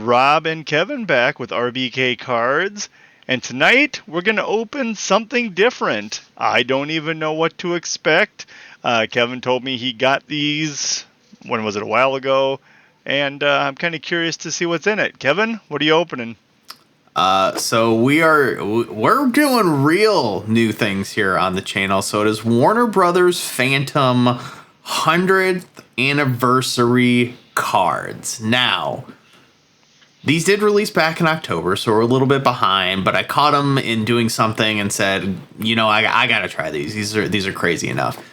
Rob and Kevin back with RBK Cards, and tonight we're going to open something different. I don't even know what to expect. Kevin told me he got these, when was it, a while ago, and I'm kind of curious to see what's in it. Kevin, what are you opening? So we're doing real new things here on the channel. So it is Warner Brothers Phantom 100th anniversary cards. Now, these did release back in October, so we're a little bit behind, but I caught them in doing something and said, you know, I gotta try these. These are crazy enough.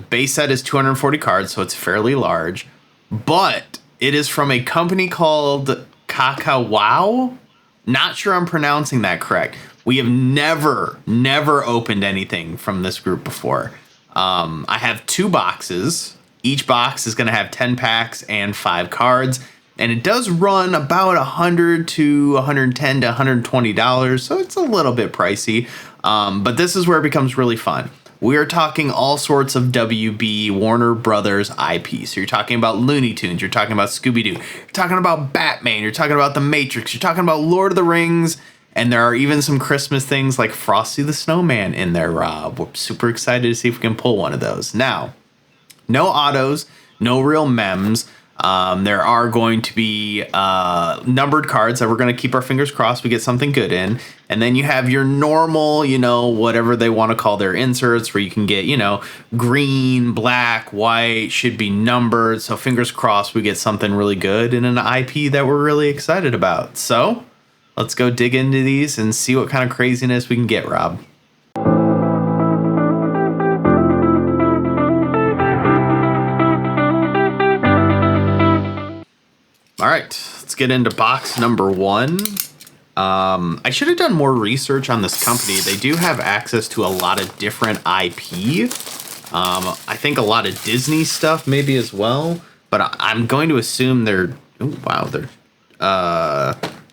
Base set is 240 cards, so it's fairly large, but it is from a company called Kakao. Not sure I'm pronouncing that correct. We have never opened anything from this group before. I have 2 boxes. Each box is going to have 10 packs and 5 cards. And it does run about $100 to $110 to $120. So it's a little bit pricey. But this is where it becomes really fun. We are talking all sorts of WB Warner Brothers IP. So you're talking about Looney Tunes, you're talking about Scooby-Doo, you're talking about Batman, you're talking about The Matrix, you're talking about Lord of the Rings, and there are even some Christmas things like Frosty the Snowman in there, Rob. We're super excited to see if we can pull one of those. Now, no autos, no real mems. There are going to be numbered cards that we're going to keep our fingers crossed we get something good in. And then you have your normal, you know, whatever they want to call their inserts where you can get, you know, green, black, white, should be numbered. So fingers crossed we get something really good in an IP that we're really excited about. So let's go dig into these and see what kind of craziness we can get, Rob. All right, let's get into box number 1. I should have done more research on this company. They do have access to a lot of different IP. I think a lot of Disney stuff maybe as well. But I'm going to assume they're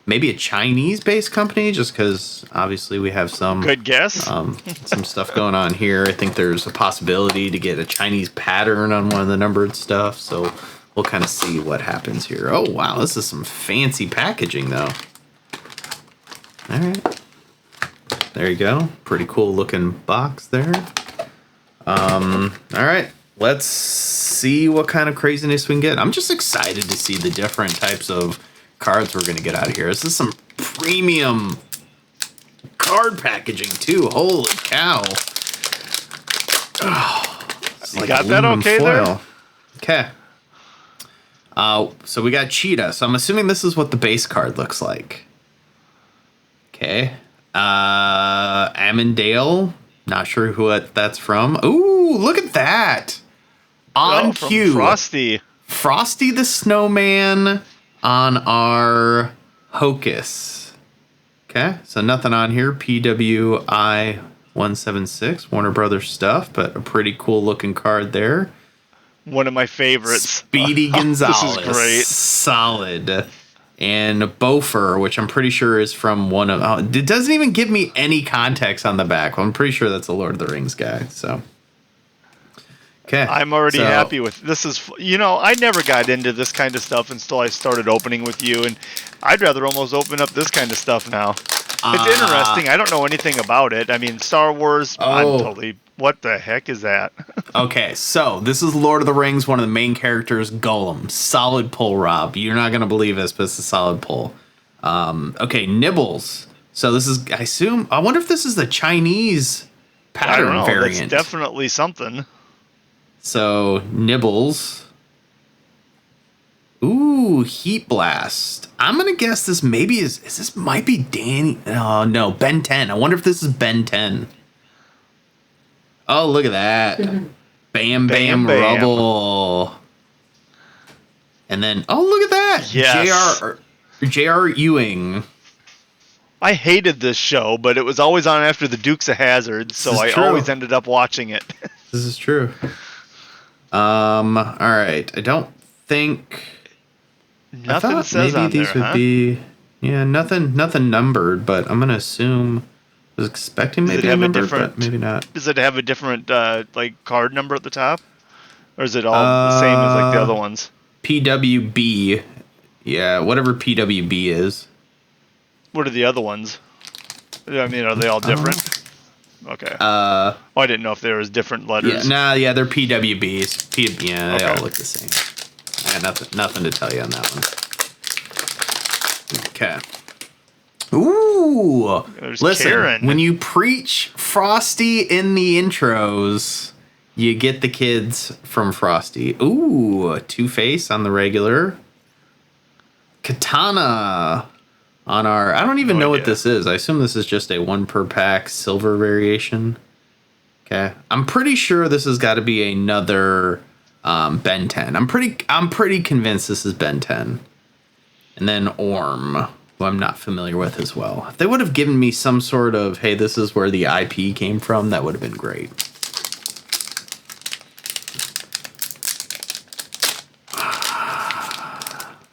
maybe a Chinese-based company, just because obviously we have some good guess. Some stuff going on here. I think there's a possibility to get a Chinese pattern on one of the numbered stuff. So we'll kind of see what happens here. Oh, wow. This is some fancy packaging, though. All right. There you go. Pretty cool looking box there. All right. Let's see what kind of craziness we can get. I'm just excited to see the different types of cards we're going to get out of here. This is some premium card packaging, too. Holy cow. Oh, you got that okay foil there? Okay. So we got Cheetah. So I'm assuming this is what the base card looks like. Okay. Amandale. Not sure what that's from. Ooh, look at that. On cue. Frosty. Frosty the Snowman on our Hocus. Okay. So nothing on here. PWI 176. Warner Brothers stuff, but a pretty cool looking card there. One of my favorites. Speedy Gonzalez. This is great. Solid. And Bofer, which I'm pretty sure is from one of... it doesn't even give me any context on the back. I'm pretty sure that's a Lord of the Rings guy. So, okay. I'm already happy with this. I never got into this kind of stuff until I started opening with you, and I'd rather almost open up this kind of stuff now. It's interesting. I don't know anything about it. I mean, Star Wars, I'm totally... What the heck is that? Okay, so this is Lord of the Rings, one of the main characters, Gollum. Solid pull, Rob. You're not going to believe this, but it's a solid pull. Okay, Nibbles. So this is, I wonder if this is the Chinese pattern variant. That's definitely something. So, Nibbles. Ooh, Heat Blast. I'm going to guess this maybe this might be Danny. Oh, no, Ben 10. I wonder if this is Ben 10. Oh, look at that. Bam, bam, Rubble. And then, oh, look at that. Yes. J.R. Ewing. I hated this show, but it was always on after the Dukes of Hazzard, so I always ended up watching it. This is true. All right. I don't think... Nothing says maybe on these there, would be... Yeah, nothing numbered, but I'm going to assume... I was expecting maybe a number, but maybe not. Does it have a different card number at the top? Or is it all the same as like the other ones? PWB Yeah, whatever PWB is. What are the other ones? I mean, are they all different? Okay. Oh, I didn't know if there was different letters. Yeah, they're PWBs. Yeah, they Okay. all look the same. I got nothing to tell you on that one. Okay. Ooh. There's Listen, Karen. when you preach Frosty in the intros, you get the kids from Frosty. Ooh, Two-Face on the regular. Katana on our... I don't even know what this is. I assume this is just a 1 per pack silver variation. Okay. I'm pretty sure this has got to be another Ben 10. I'm pretty convinced this is Ben 10. And then Orm, who I'm not familiar with as well. If they would have given me some sort of, hey, this is where the IP came from, that would have been great.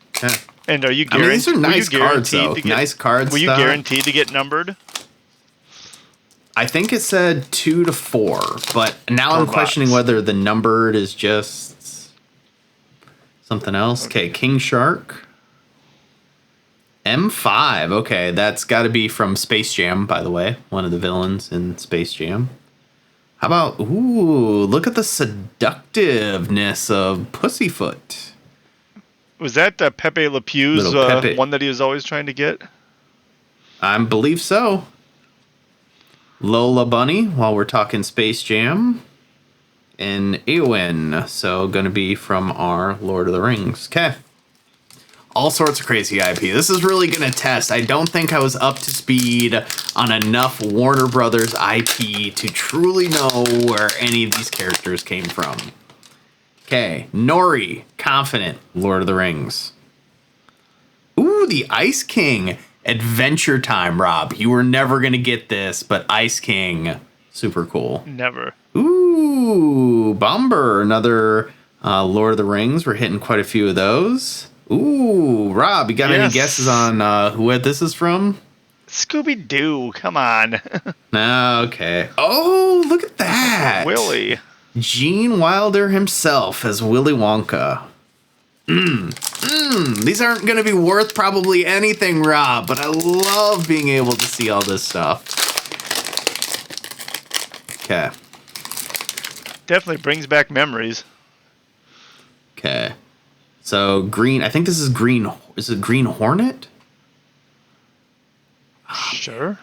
Okay. And are you I mean, these are nice cards, guaranteed though. to get, Nice cards. Were you guaranteed to get numbered? I think it said 2 to 4, but now I'm questioning whether the numbered is just something else. Okay, King Shark. M5. Okay, that's got to be from Space Jam, by the way. One of the villains in Space Jam. How about, ooh, look at the seductiveness of Pussyfoot. Was that Pepe Le Pew's one that he was always trying to get? I believe so. Lola Bunny, while we're talking Space Jam. And Eowyn, so going to be from our Lord of the Rings. Okay. All sorts of crazy IP. This is really going to test. I don't think I was up to speed on enough Warner Brothers IP to truly know where any of these characters came from. Okay, Nori, confident, Lord of the Rings. Ooh, the Ice King. Adventure Time, Rob. You were never going to get this, but Ice King, super cool. Never. Ooh, Bomber, another Lord of the Rings. We're hitting quite a few of those. Ooh, Rob, you got any guesses on who this is from? Scooby-Doo, come on. Okay. Oh, look at that. Willy. Gene Wilder himself as Willy Wonka. These aren't going to be worth probably anything, Rob, but I love being able to see all this stuff. Okay. Definitely brings back memories. Okay. So, green, I think this is green. Is it Green Hornet? Sure.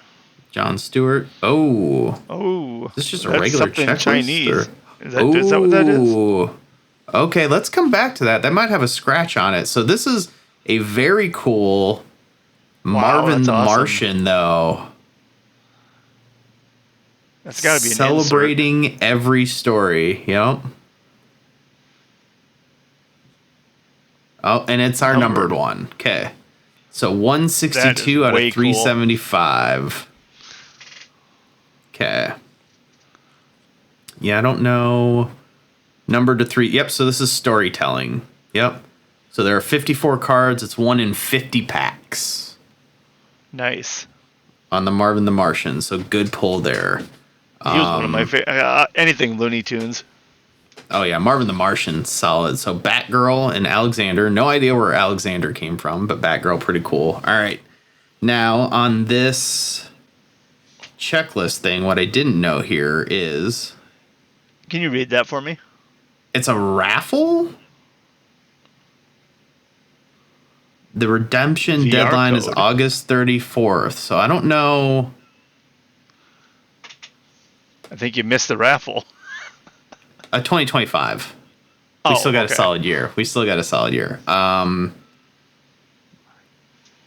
John Stewart. Oh. Oh. This is just a regular checklist. Chinese. Is that what that is? Okay, let's come back to that. That might have a scratch on it. So this is a very cool Marvin the Martian, though. That's got to be an celebrating every story. Yep. Oh, and it's our numbered one. Okay. So 162 out of 375. Okay. Yeah, I don't know. Numbered to 3. Yep, so this is storytelling. Yep. So there are 54 cards. It's 1 in 50 packs. Nice. On the Marvin the Martian. So good pull there. He was one of my favorite. Anything Looney Tunes. Oh, yeah. Marvin the Martian, solid. So Batgirl and Alexander. No idea where Alexander came from, but Batgirl, pretty cool. All right. Now, on this checklist thing, what I didn't know here is... Can you read that for me? It's a raffle? The redemption VR deadline code. is August 34th, so I don't know. I think you missed the raffle. 2025. We still got a solid year.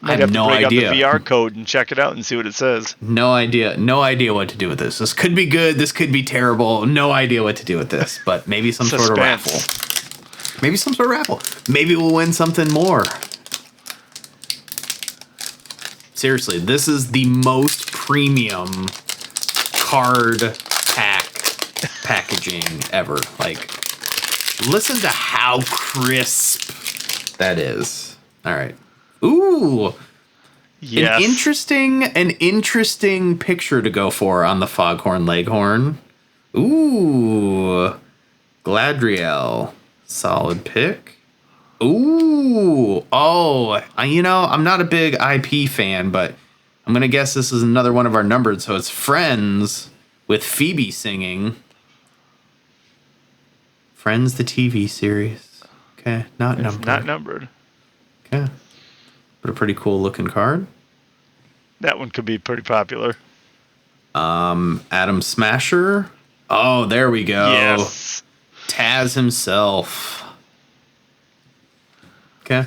Might have to break out the VR code and check it out and see what it says. No idea what to do with this. This could be good. This could be terrible. No idea what to do with this, but maybe some sort of raffle. Maybe we'll win something more. Seriously, this is the most premium card packaging ever. Like, listen to how crisp that is. All right. Ooh. Yes. An interesting picture to go for on the Foghorn Leghorn. Ooh. Gladriel. Solid pick. Ooh. Oh, I'm not a big IP fan, but I'm going to guess this is another one of our numbered. So it's Friends with Phoebe singing. Friends, the TV series. Okay, not It's numbered. not numbered. Okay. But a pretty cool looking card. That one could be pretty popular. Adam Smasher. Oh, there we go. Yes. Taz himself. Okay.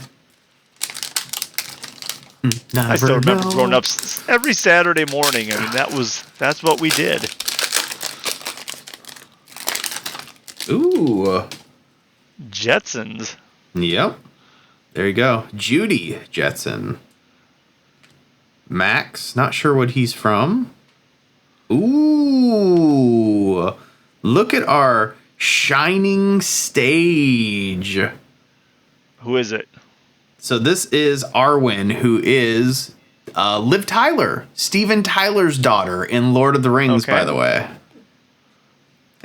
I still remember growing up every Saturday morning. I mean, that's what we did. Ooh. Jetsons. Yep. There you go. Judy Jetson. Max, not sure what he's from. Ooh. Look at our shining stage. Who is it? So this is Arwen, who is Liv Tyler, Steven Tyler's daughter in Lord of the Rings, Okay. by the way.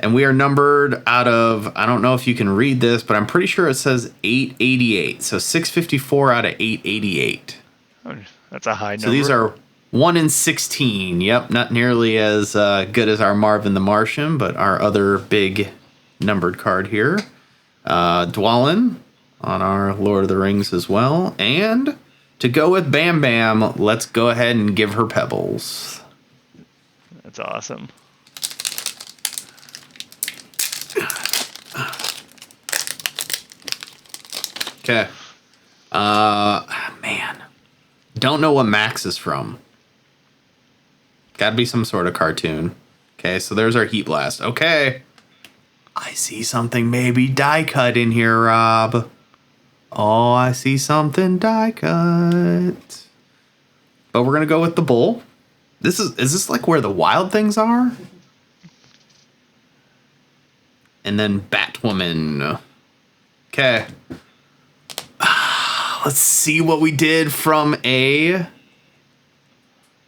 And we are numbered out of, I don't know if you can read this, but I'm pretty sure it says 888. So 654 out of 888. Oh, that's a high number. So these are 1 in 16. Yep, not nearly as good as our Marvin the Martian, but our other big numbered card here. Dwalin on our Lord of the Rings as well. And to go with Bam Bam, let's go ahead and give her Pebbles. That's awesome. Okay. Man. Don't know what Max is from. Gotta be some sort of cartoon. Okay, so there's our Heat Blast. Okay. I see something maybe die cut in here, Rob. Oh, I see something die cut. But we're gonna go with the bull. Is this like where the wild things are? And then Batwoman. Okay. Let's see what we did from a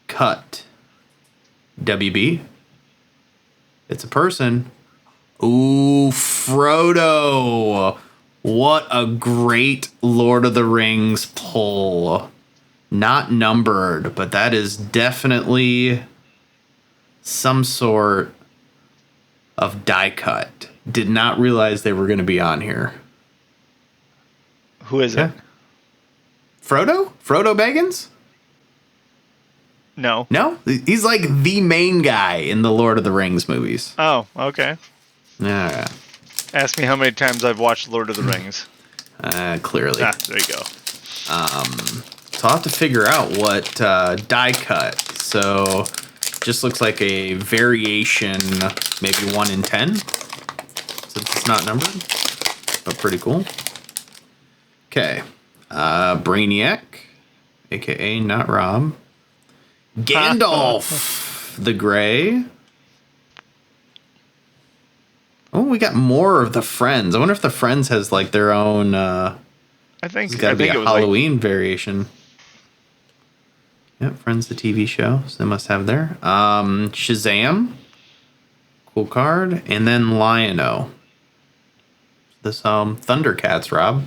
cut. WB. It's a person. Ooh, Frodo. What a great Lord of the Rings pull. Not numbered, but that is definitely some sort of die cut. Did not realize they were going to be on here. Who is it? Frodo? Frodo Baggins? No. No? He's like the main guy in the Lord of the Rings movies. Oh, okay. Yeah. Ask me how many times I've watched Lord of the Rings. Clearly. There you go. So I'll have to figure out what die cut. So just looks like a variation, maybe 1 in 10. Since it's not numbered. But pretty cool. Okay. Brainiac, aka not Rob. Gandalf the Grey. Oh, we got more of the Friends. I wonder if the Friends has like their own. I think It's got to be a it was Halloween variation. Yep, Friends the TV show. So they must have there. Shazam, cool card, and then Lion-O. This Thundercats, Rob.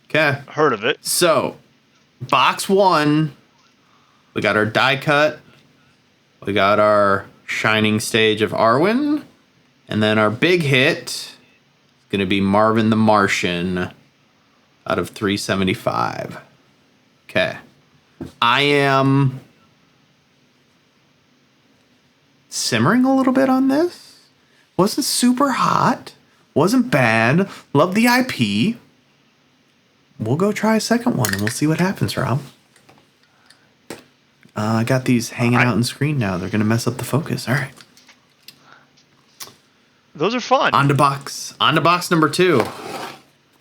Okay. Heard of it. So, box 1, we got our die cut, we got our shining stage of Arwen, and then our big hit is going to be Marvin the Martian out of 375. Okay. I am simmering a little bit on this. Wasn't super hot, wasn't bad, love the IP. We'll go try a second one and we'll see what happens, Rob. I got these hanging out on screen now. They're going to mess up the focus. All right. Those are fun. On to box number 2.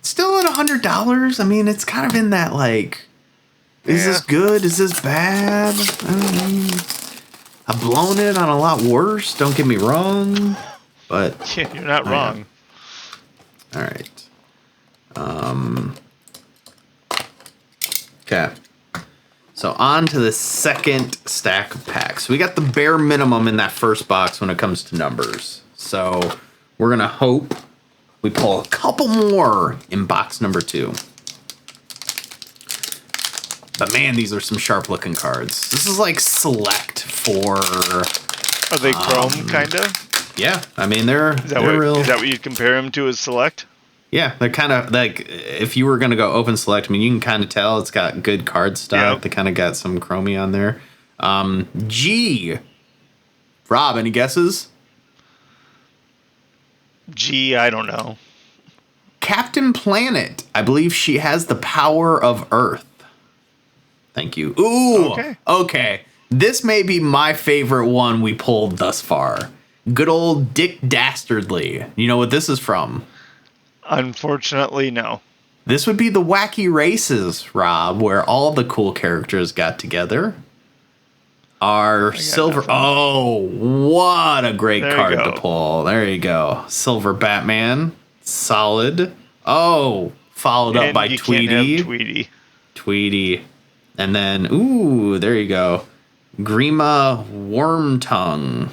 Still at $100. I mean, it's kind of in that like, is this good? Is this bad? I've blown it on a lot worse. Don't get me wrong. But You're not wrong. all right. Okay. So on to the second stack of packs. We got the bare minimum in that first box when it comes to numbers. So we're going to hope we pull a couple more in box number 2. But man, these are some sharp looking cards. This is like select for. Are they chrome, kind of? Yeah, I mean they're real. Is that what you'd compare them to as select? Yeah, they're kind of like, if you were gonna go open select, I mean you can kind of tell it's got good card stock. Yep. They kind of got some chromey on there. G. Rob, any guesses? Gee, I don't know. Captain Planet. I believe she has the power of Earth. Thank you. Ooh. Okay. This may be my favorite one we pulled thus far. Good old Dick Dastardly. You know what this is from? Unfortunately, no. This would be the Wacky Races, Rob, where all the cool characters got together. Our silver. Nothing. Oh, what a great There card you go. to pull. There you go. Silver Batman. Solid. Oh, followed up And by you Tweety. can't have Tweety. Tweety. And then, ooh, there you go. Grima Wormtongue.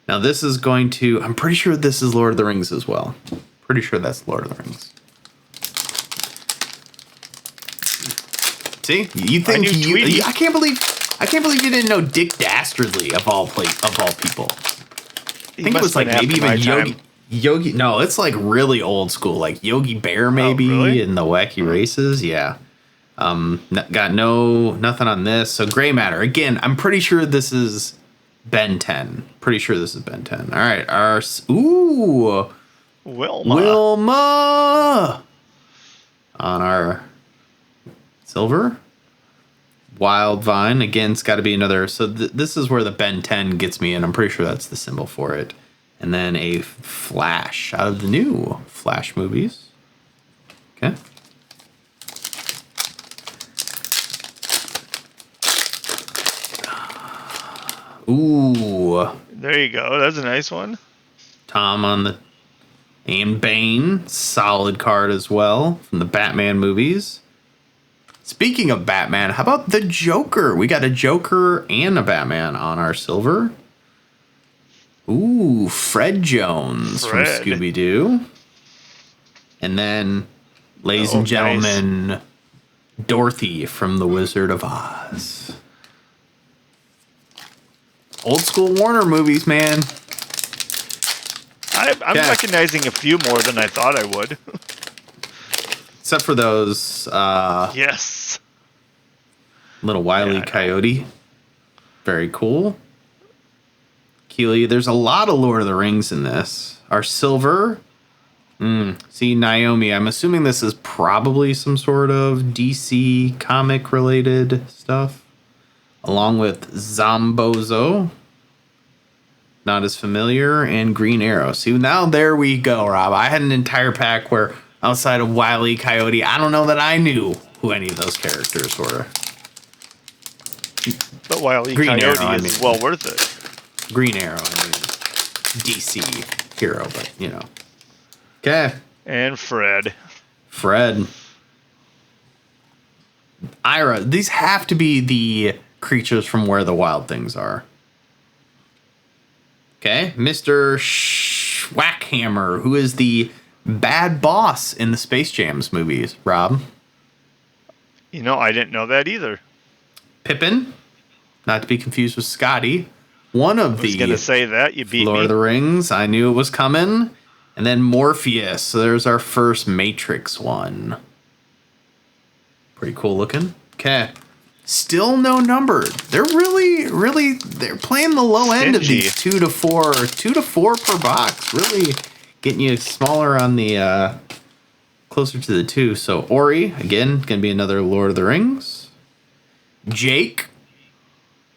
Now this is going to, I'm pretty sure this is Lord of the Rings as well. Pretty sure that's Lord of the Rings. See? You think knew Tweety. I can't believe you didn't know Dick Dastardly of all people. I think it was like maybe even Yogi. No, it's like really old school, like Yogi Bear maybe really? in the Wacky Races. Yeah. Got nothing on this. So Gray Matter again. I'm pretty sure this is Ben 10. Pretty sure this is Ben 10. All right. Wilma on our silver. Wild Vine again. It's got to be another. So this is where the Ben 10 gets me in. I'm pretty sure that's the symbol for it. And then a Flash out of the new Flash movies. Okay. Ooh. There you go. That's a nice one. Tom on the... And Bane. Solid card as well from the Batman movies. Speaking of Batman, how about the Joker? We got a Joker and a Batman on our silver. Ooh, Fred Jones from Scooby-Doo. And then, ladies and gentlemen, Dorothy from The Wizard of Oz. Old school Warner movies, man. I'm recognizing a few more than I thought I would. Except for those yes. little Wile E. Coyote. Very cool. Keely, there's a lot of Lord of the Rings in this. Our silver. See, Naomi, I'm assuming this is probably some sort of DC comic related stuff. Along with Zombozo. Not as familiar. And Green Arrow. See, now there we go, Rob. I had an entire pack where outside of Wile E. Coyote, I don't know that I knew who any of those characters were. But Wile E. Green Coyote Arrow, is well worth it. Green Arrow, I mean, DC hero, but you know. Okay. And Fred. Ira, these have to be the creatures from Where the Wild Things Are. Okay. Mr. Schwackhammer, who is the bad boss in the Space Jams movies. Rob? You know, I didn't know that either. Pippin, not to be confused with Scotty. One of I was going to say that. You beat Lord me. of the Rings. I knew it was coming. And then Morpheus. So there's our first Matrix one. Pretty cool looking. Okay. Still no numbered. They're they're playing the low end of these 2 to 4 per box. Really getting you smaller on the closer to the 2. So Ori, again, gonna be another Lord of the Rings. Jake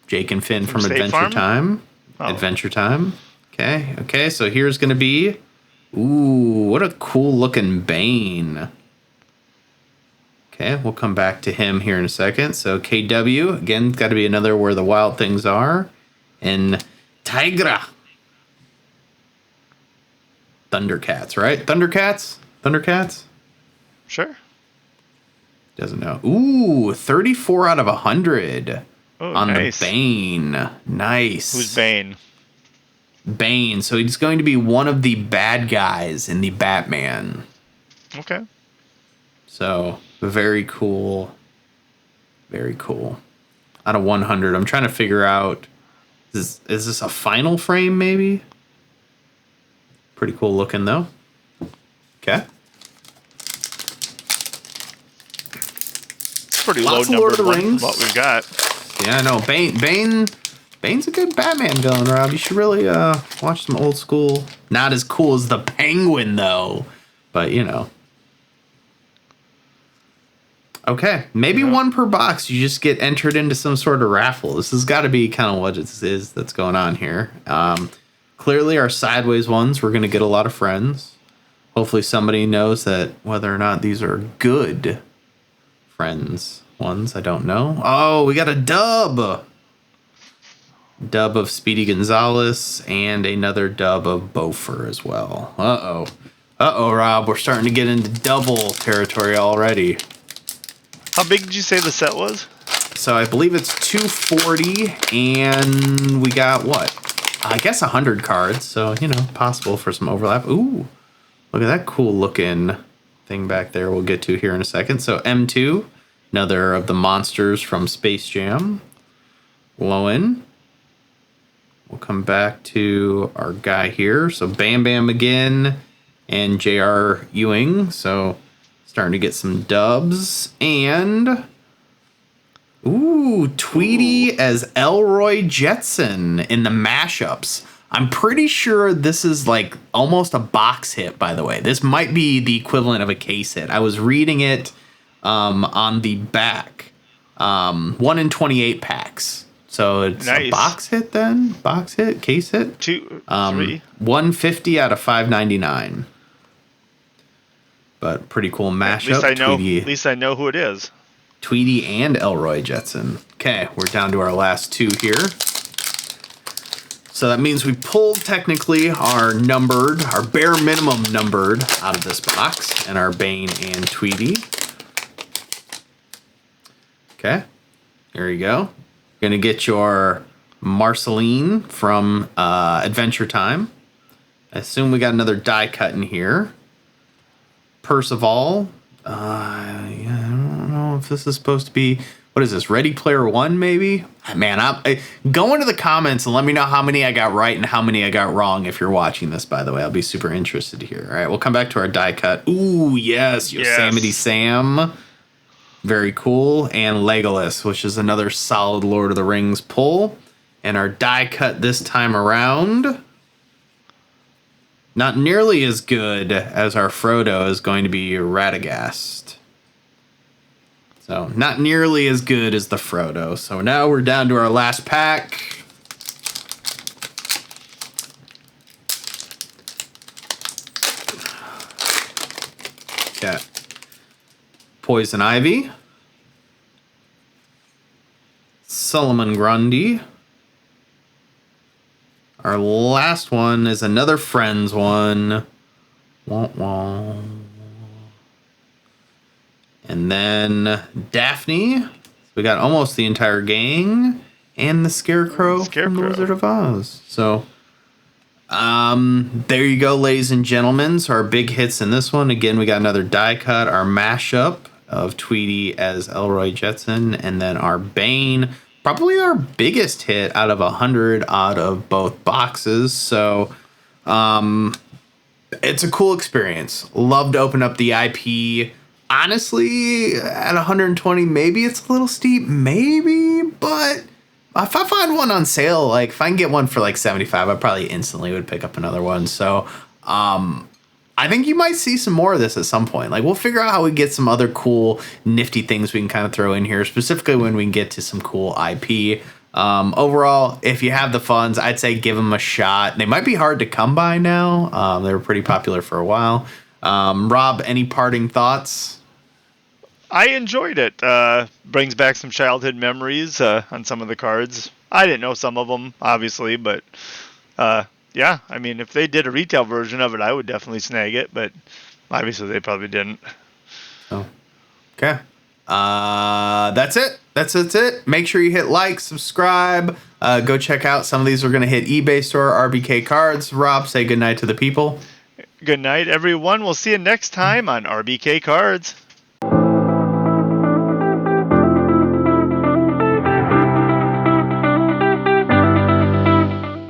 and Finn from Adventure Time. Adventure Time. Okay, so here's gonna be, ooh, what a cool looking Bane. Okay, we'll come back to him here in a second. So KW, again, got to be another Where the Wild Things Are. And Tigra. Thundercats, right? Thundercats? Sure. Doesn't know. Ooh, 34 out of 100 Oh, on nice. the Bane. Nice. Who's Bane? Bane. So he's going to be one of the bad guys in the Batman. Okay. So very cool. Very cool. Out of 100, I'm trying to figure out, is this a final frame maybe? Pretty cool looking though. Okay. It's pretty Lots low of Lord numbered of the one Rings. from what we've got. Yeah, I know. Bane's a good Batman villain, Rob. You should really watch some old school. Not as cool as the Penguin though, but you know. Okay, maybe one per box. You just get entered into some sort of raffle. This has got to be kind of what it is that's going on here. Clearly, our sideways ones, we're going to get a lot of friends. Hopefully, somebody knows that whether or not these are good friends ones. I don't know. Oh, we got a dub. Dub of Speedy Gonzalez and another dub of Bofer as well. Uh-oh, Rob. We're starting to get into double territory already. How big did you say the set was? So I believe it's 240, and we got what? I guess 100 cards. So, you know, possible for some overlap. Ooh, look at that cool looking thing back there we'll get to here in a second. So M2, another of the monsters from Space Jam. Lowen. We'll come back to our guy here. So Bam Bam again and J.R. Ewing. So starting to get some dubs. And Tweety as Elroy Jetson in the mashups. I'm pretty sure this is like almost a box hit, by the way. This might be the equivalent of a case hit. I was reading it on the back. 1 in 28 packs. So it's nice. A box hit then? Box hit? Case hit? 2, 3. 150 out of 599. But pretty cool mashup. At least I know who it is. Tweety and Elroy Jetson. Okay, we're down to our last two here. So that means we pulled technically our bare minimum numbered out of this box, and our Bane and Tweety. Okay, here you go. Gonna get your Marceline from Adventure Time. I assume we got another die cut in here. Percival. I don't know if this is supposed to be, what is this, Ready Player One maybe? Man, go into the comments and let me know how many I got right and how many I got wrong if you're watching this, by the way. I'll be super interested to hear. All right, we'll come back to our die cut. Ooh, yes, Yosemite Sam. Very cool. And Legolas, which is another solid Lord of the Rings pull. And our die cut this time around, not nearly as good as our Frodo, is going to be Radagast. So not nearly as good as the Frodo. So now we're down to our last pack. Got Poison Ivy. Solomon Grundy. Our last one is another Friends one. Wah, wah. And then Daphne. We got almost the entire gang. And the Scarecrow from The Wizard of Oz. So, there you go, ladies and gentlemen. So our big hits in this one. Again, we got another die cut. Our mashup of Tweety as Elroy Jetson. And then our Bane. Probably our biggest hit out of 100 out of both boxes. So, it's a cool experience. Love to open up the IP. Honestly, at 120, maybe it's a little steep, maybe, but if I find one on sale, like if I can get one for like 75, I probably instantly would pick up another one. So, I think you might see some more of this at some point. Like, we'll figure out how we get some other cool, nifty things we can kind of throw in here, specifically when we can get to some cool IP. Overall, if you have the funds, I'd say give them a shot. They might be hard to come by now. They were pretty popular for a while. Rob, any parting thoughts? I enjoyed it. Brings back some childhood memories on some of the cards. I didn't know some of them, obviously, but yeah, I mean, if they did a retail version of it, I would definitely snag it, but obviously they probably didn't. Oh, okay. That's it. That's it. Make sure you hit like, subscribe, Go check out some of these. Are going to hit eBay store, RBK Cards. Rob, say goodnight to the people. Good night, everyone. We'll see you next time on RBK Cards.